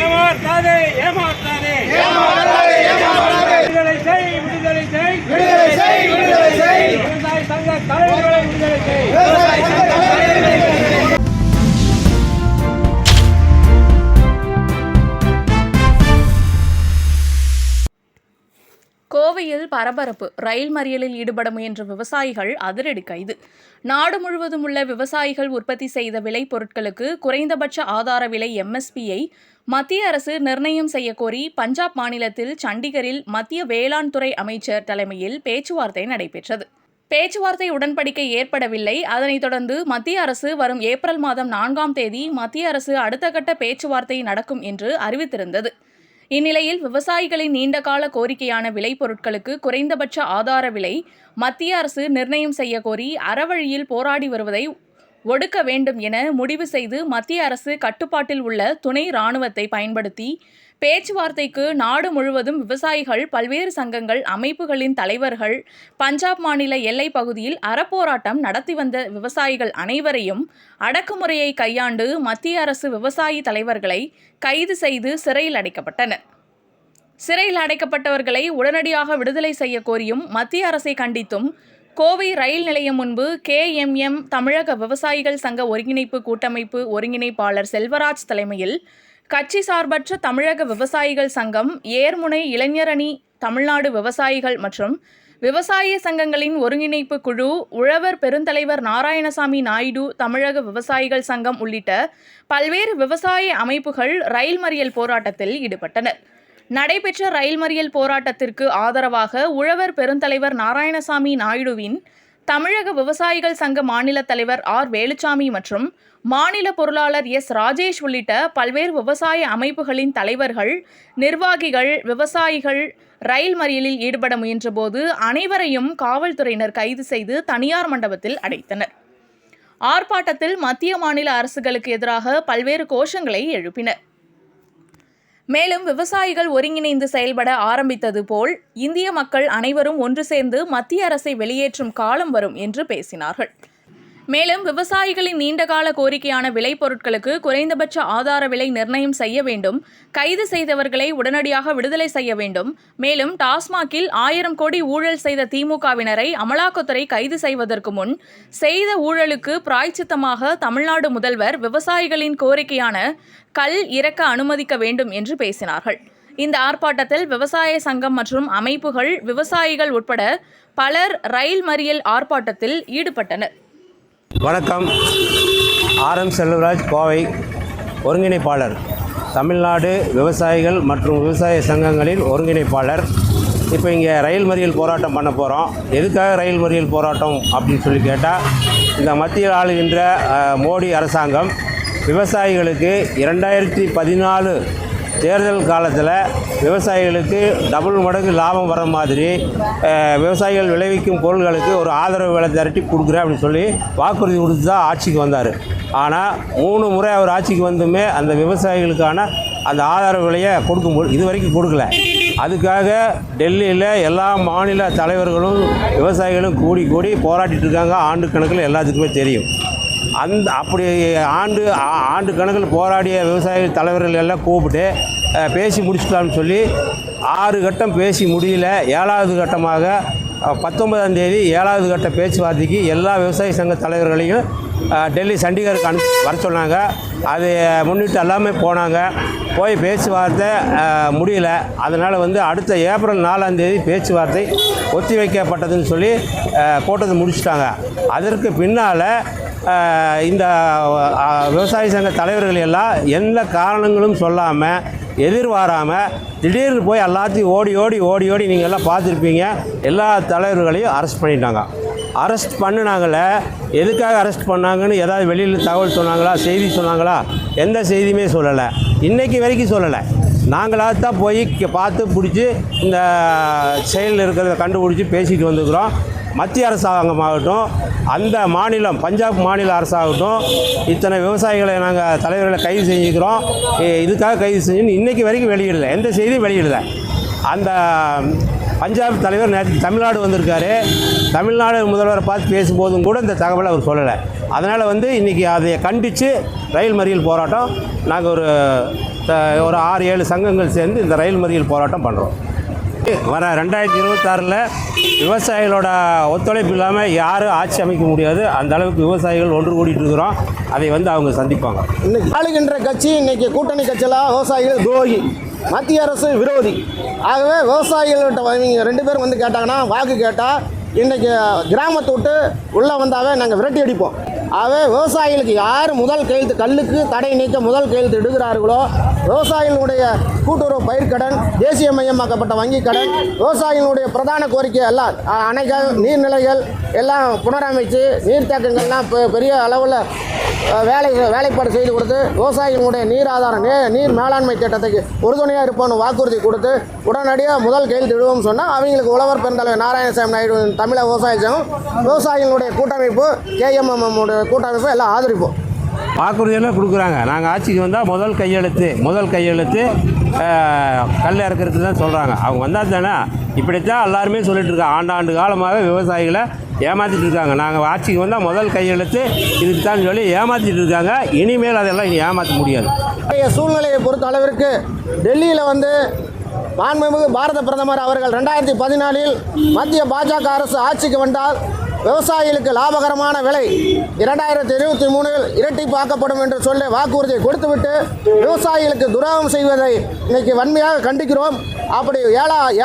ஏமாற்றாதே ஏமாற்றாதே விடுதலை செய் விவசாய சங்க தலைவர்களை விடுதலை செய். கோவையில் பரபரப்பு. ரயில் மறியலில் ஈடுபட முயன்ற விவசாயிகள் அதிரடி கைது. நாடு முழுவதும் உள்ள விவசாயிகள் உற்பத்தி செய்த விளைபொருட்களுக்கு குறைந்தபட்ச ஆதார விலை MSPயை மத்திய அரசு நிர்ணயம் செய்யக்கோரி பஞ்சாப் மாநிலத்தில் சண்டிகரில் மத்திய வேளாண் துறை அமைச்சர் தலைமையில் பேச்சுவார்த்தை நடைபெற்றது. பேச்சுவார்த்தை உடன்படிக்கை ஏற்படவில்லை. அதனைத் தொடர்ந்து மத்திய அரசு வரும் ஏப்ரல் மாதம் 4ஆம் தேதி மத்திய அரசு அடுத்த கட்ட பேச்சுவார்த்தை நடக்கும் என்று அறிவித்திருந்தது. இந்நிலையில் விவசாயிகளின் நீண்டகால கோரிக்கையான விளைபொருட்களுக்கு குறைந்தபட்ச ஆதார விலை மத்திய அரசு நிர்ணயம் செய்யக்கோரி அறவழியில் போராடி வருவதை ஒடுக்க வேண்டும் என முடிவு செய்து மத்திய அரசு கட்டுப்பாட்டில் உள்ள துணை இராணுவத்தை பயன்படுத்தி பேச்சுவார்த்தைக்கு நாடு முழுவதும் விவசாயிகள், பல்வேறு சங்கங்கள், அமைப்புகளின் தலைவர்கள், பஞ்சாப் மாநில எல்லைப் பகுதியில் அறப்போராட்டம் நடத்தி வந்த விவசாயிகள் அனைவரையும் அடக்குமுறையை கையாண்டு மத்திய அரசு விவசாயி தலைவர்களை கைது செய்து சிறையில் அடைக்கப்பட்டனர். சிறையில் அடைக்கப்பட்டவர்களை உடனடியாக விடுதலை செய்ய கோரியும் மத்திய அரசை கண்டித்தும் கோவை ரயில் நிலையம் முன்பு KMM தமிழக விவசாயிகள் சங்க ஒருங்கிணைப்பு கூட்டமைப்பு ஒருங்கிணைப்பாளர் செல்வராஜ் தலைமையில் கட்சி சார்பற்ற தமிழக விவசாயிகள் சங்கம், ஏர்முனை இளைஞரணி, தமிழ்நாடு விவசாயிகள் மற்றும் விவசாய சங்கங்களின் ஒருங்கிணைப்பு குழு, உழவர் பெருந்தலைவர் நாராயணசாமி நாயுடு தமிழக விவசாயிகள் சங்கம் உள்ளிட்ட பல்வேறு விவசாய அமைப்புகள் ரயில் மறியல் போராட்டத்தில் ஈடுபட்டனர். நடைபெற்ற ரயில் மறியல் போராட்டத்திற்கு ஆதரவாக உழவர் பெருந்தலைவர் நாராயணசாமி நாயுடுவின் தமிழக விவசாயிகள் சங்க மாநில தலைவர் R வேலுச்சாமி மற்றும் மாநில பொருளாளர் S ராஜேஷ் உள்ளிட்ட பல்வேறு விவசாய அமைப்புகளின் தலைவர்கள், நிர்வாகிகள், விவசாயிகள் ரயில் மறியலில் ஈடுபட முயன்றபோது அனைவரையும் காவல்துறையினர் கைது செய்து தனியார் மண்டபத்தில் அடைத்தனர். ஆர்ப்பாட்டத்தில் மத்திய மாநில அரசுகளுக்கு எதிராக பல்வேறு கோஷங்களை எழுப்பினர். மேலும் விவசாயிகள் ஒருங்கிணைந்து செயல்பட ஆரம்பித்தது போல் இந்திய மக்கள் அனைவரும் ஒன்று சேர்ந்து மத்திய அரசை வெளியேற்றும் காலம் வரும் என்று பேசினார்கள். மேலும் விவசாயிகளின் நீண்டகால கோரிக்கையான விளைபொருட்களுக்கு குறைந்தபட்ச ஆதார விலை நிர்ணயம் செய்ய வேண்டும், கைது செய்தவர்களை உடனடியாக விடுதலை செய்ய வேண்டும். மேலும் டாஸ்மாகில் 1000 கோடி ஊழல் செய்த திமுகவினரை அமலாக்கத்துறை கைது செய்வதற்கு முன் செய்த ஊழலுக்கு பிராய்ச்சித்தமாக தமிழ்நாடு முதல்வர் விவசாயிகளின் கோரிக்கையான கல் இறக்க அனுமதிக்க வேண்டும் என்று பேசினார்கள். இந்த ஆர்ப்பாட்டத்தில் விவசாய சங்கம் மற்றும் அமைப்புகள், விவசாயிகள் உட்பட பலர் ரயில் மறியல் ஆர்ப்பாட்டத்தில் ஈடுபட்டனர். வணக்கம். RM செல்வராஜ், கோவை ஒருங்கிணைப்பாளர், தமிழ்நாடு விவசாயிகள் மற்றும் விவசாய சங்கங்களின் ஒருங்கிணைப்பாளர். இப்போ இங்கே ரயில் மறியல் போராட்டம் பண்ண போகிறோம். எதுக்காக ரயில் மறியல் போராட்டம் அப்படின்னு சொல்லி கேட்டால், இந்த மத்தியில் ஆளுகின்ற மோடி அரசாங்கம் விவசாயிகளுக்கு 2014 தேர்தல் காலத்தில் விவசாயிகளுக்கு டபுள் மடங்கு லாபம் வர மாதிரி விவசாயிகள் விளைவிக்கும் பொருள்களுக்கு ஒரு ஆதரவு விலை திரட்டி கொடுக்குறேன் அப்படின்னு சொல்லி வாக்குறுதி கொடுத்து தான் ஆட்சிக்கு வந்தார். ஆனால் 3 முறை அவர் ஆட்சிக்கு வந்துமே அந்த விவசாயிகளுக்கான அந்த ஆதரவு விலையை இது வரைக்கும் கொடுக்கல. அதுக்காக டெல்லியில் எல்லா மாநில தலைவர்களும் விவசாயிகளும் கூடி போராடிட்டு இருக்காங்க. ஆண்டு கணக்கில் எல்லாத்துக்குமே தெரியும். அப்படி ஆண்டு கணக்கில் போராடிய விவசாய தலைவர்கள் எல்லாம் கூப்பிட்டு பேசி முடிச்சுக்கலாம்னு சொல்லி 6 கட்டம் பேசி முடியல. 7வது கட்டமாக 19ஆம் தேதி 7வது கட்ட பேச்சுவார்த்தைக்கு எல்லா விவசாய சங்க தலைவர்களையும் டெல்லி சண்டிகருக்கு வர சொன்னாங்க. அதை முன்னிட்டு எல்லாமே போனாங்க. போய் பேச்சுவார்த்தை முடியல. அதனால் அடுத்த ஏப்ரல் 4ஆம் தேதி பேச்சுவார்த்தை ஒத்தி வைக்கப்பட்டதுன்னு சொல்லி கூட்டத்தை முடிச்சுட்டாங்க. அதற்கு பின்னால் இந்த விவசாய சங்க தலைவர்கள் எல்லாம் எந்த காரணங்களும் சொல்லாமல், எதிர்பாராமல் திடீர்னு போய் எல்லாத்தையும் ஓடி நீங்கள் எல்லாம் பார்த்துருப்பீங்க. எல்லா தலைவர்களையும் அரெஸ்ட் பண்ணிட்டாங்க. அரெஸ்ட் பண்ணினாங்கள, எதுக்காக அரெஸ்ட் பண்ணாங்கன்னு ஏதாவது வெளியில் தகவல் சொன்னாங்களா, செய்தி சொன்னாங்களா? எந்த செய்தியுமே சொல்லலை. இன்றைக்கி வரைக்கும் சொல்லலை. நாங்களாக தான் போய் பார்த்து பிடிச்சி இந்த செயலில் இருக்கிறத கண்டுபிடிச்சி பேசிட்டு வந்துக்கிறோம். மத்திய அரசாங்கமாகட்டும், அந்த மாநிலம் பஞ்சாப் மாநில அரசாகட்டும், இத்தனை விவசாயிகளை நாங்கள் தலைவர்களை கைது செஞ்சுக்கிறோம், இதுக்காக கைது செஞ்சு இன்றைக்கி வரைக்கும் வெளியிடலை. எந்த செய்தியும் வெளியிடலை. அந்த பஞ்சாப் தலைவர் நேற்று தமிழ்நாடு வந்திருக்காரு. தமிழ்நாடு முதல்வரை பார்த்து பேசும்போதும் கூட இந்த தகவலை அவர் சொல்லலை. அதனால் வந்து இன்றைக்கி அதை கண்டித்து ரயில் மறியல் போராட்டம் நாங்கள் ஒரு 6-7 சங்கங்கள் சேர்ந்து இந்த ரயில் மறியல் போராட்டம் பண்ணுறோம். வர 2026 விவசாயிகளோட ஒத்துழைப்பு இல்லாமல் யாரும் ஆட்சி அமைக்க முடியாது. அந்த அளவுக்கு விவசாயிகள் ஒன்று கூடிட்டு இருக்கிறோம். அதை வந்து அவங்க சந்திப்பாங்க. இன்னைக்கு ஆளுகின்ற கட்சி இன்னைக்கு கூட்டணி கட்சியெல்லாம் விவசாயிகள் துரோகி, மத்திய அரசு விரோதி. ஆகவே விவசாயிகள்கிட்ட நீங்கள் 2 பேரும் வந்து கேட்டாங்கன்னா வாக்கு கேட்டால் இன்றைக்கி கிராமத்தை விட்டு உள்ளே வந்தாவே நாங்கள் விரட்டி அடிப்போம். ஆகவே விவசாயிகளுக்கு யார் முதல் கையெழுத்து கல்லுக்கு தடை நீக்க முதல் கையெழுத்து எடுக்கிறார்களோ விவசாயிகளுடைய கூட்டுறவு பயிர்க்கடன், தேசியமயமாக்கப்பட்ட வங்கிக் கடன், விவசாயிகளுடைய பிரதான கோரிக்கை எல்லாம் அணைகள், நீர்நிலைகள் எல்லாம் புனரமைச்சு நீர்த்தேக்கங்கள்லாம் பெரிய அளவில் வேலைப்பாடு செய்து கொடுத்து விவசாயிகளுடைய நீர் ஆதாரம் நீர் மேலாண்மை திட்டத்துக்கு உறுதுணையாக இருப்போம்னு வாக்குறுதி கொடுத்து உடனடியாக முதல் கையெழுத்து இடுவோம்னு சொன்னால் அவங்களுக்கு உழவர் பெருந்தலைவர் நாராயணசாமி நாயுடு தமிழக விவசாய சங்கம், விவசாயிகளுடைய கூட்டமைப்பு, KMM கூட்டமைப்பு எல்லாம் ஆதரிப்போம். வாக்குறுதியெல்லாம் கொடுக்குறாங்க. நாங்கள் ஆட்சிக்கு வந்தால் முதல் கையெழுத்து கல் இறக்கிறது தான் சொல்கிறாங்க. அவங்க வந்தால் தானே இப்படித்தான் எல்லாருமே சொல்லிட்டு இருக்காங்க. ஆண்டாண்டு காலமாக விவசாயிகளை ஏமாற்றிட்டு இருக்காங்க. நாங்கள் ஆட்சிக்கு வந்தால் முதல் கையெழுத்து இதுக்கு தான் சொல்லி ஏமாற்றிட்டு இருக்காங்க. இனிமேல் அதெல்லாம் இனி ஏமாற்ற முடியாது. சூழ்நிலையை பொறுத்த அளவிற்கு டெல்லியில் வந்து மாண்புமிகு பாரத பிரதமர் அவர்கள் 2014 மத்திய பாஜக அரசு ஆட்சிக்கு வந்தால் விவசாயிகளுக்கு லாபகரமான விலை 2023 இரட்டிப்பாக்கப்படும் என்று சொல்லி வாக்குறுதியை கொடுத்துவிட்டு விவசாயிகளுக்கு துரோகம் செய்வதை இன்னைக்கு வன்மையாக கண்டிக்கிறோம். அப்படி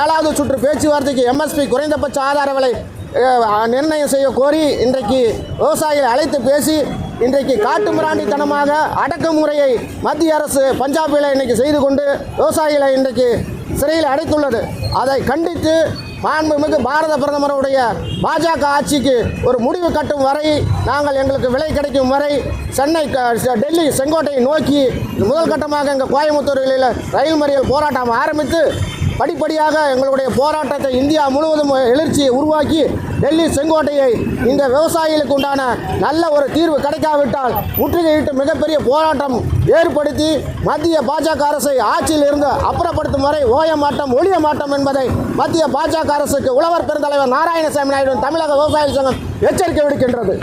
ஏழாவது சுற்று பேச்சுவார்த்தைக்கு MSP குறைந்தபட்ச ஆதார விலை நிர்ணயம் செய்ய கோரி இன்றைக்கு விவசாயிகளை அழைத்து பேசி இன்றைக்கு காட்டுமிராண்டித்தனமாக அடக்குமுறையை மத்திய அரசு பஞ்சாபில் இன்றைக்கி செய்து கொண்டு விவசாயிகளை இன்றைக்கு சிறையில் அடைத்துள்ளது. அதை கண்டித்து மாண்புமிகு பாரத பிரதமருடைய பாஜக ஆட்சிக்கு ஒரு முடிவு கட்டும் வரை நாங்கள் எங்களுக்கு விலை கிடைக்கும் வரை டெல்லி செங்கோட்டையை நோக்கி முதல் கட்டமாக எங்கள் கோயம்புத்தூரில் ரயில் மறியல் போராட்டம் ஆரம்பித்து படிப்படியாக எங்களுடைய போராட்டத்தை இந்தியா முழுவதும் எழுச்சியை உருவாக்கி டெல்லி செங்கோட்டையை இந்த விவசாயிகளுக்கு உண்டான நல்ல ஒரு தீர்வு கிடைக்காவிட்டால் முற்றுகையிட்டு மிகப்பெரிய போராட்டம் ஏற்படுத்தி மத்திய பாஜக அரசை ஆட்சியில் இருந்து அப்புறப்படுத்தும் வரை ஓய மாட்டோம் ஒழிய மாட்டோம் என்பதை மத்திய பாஜக அரசுக்கு உழவர் பெருந்தலைவர் நாராயணசாமி நாயுடு தமிழக விவசாய சங்கம் எச்சரிக்கை விடுக்கின்றது.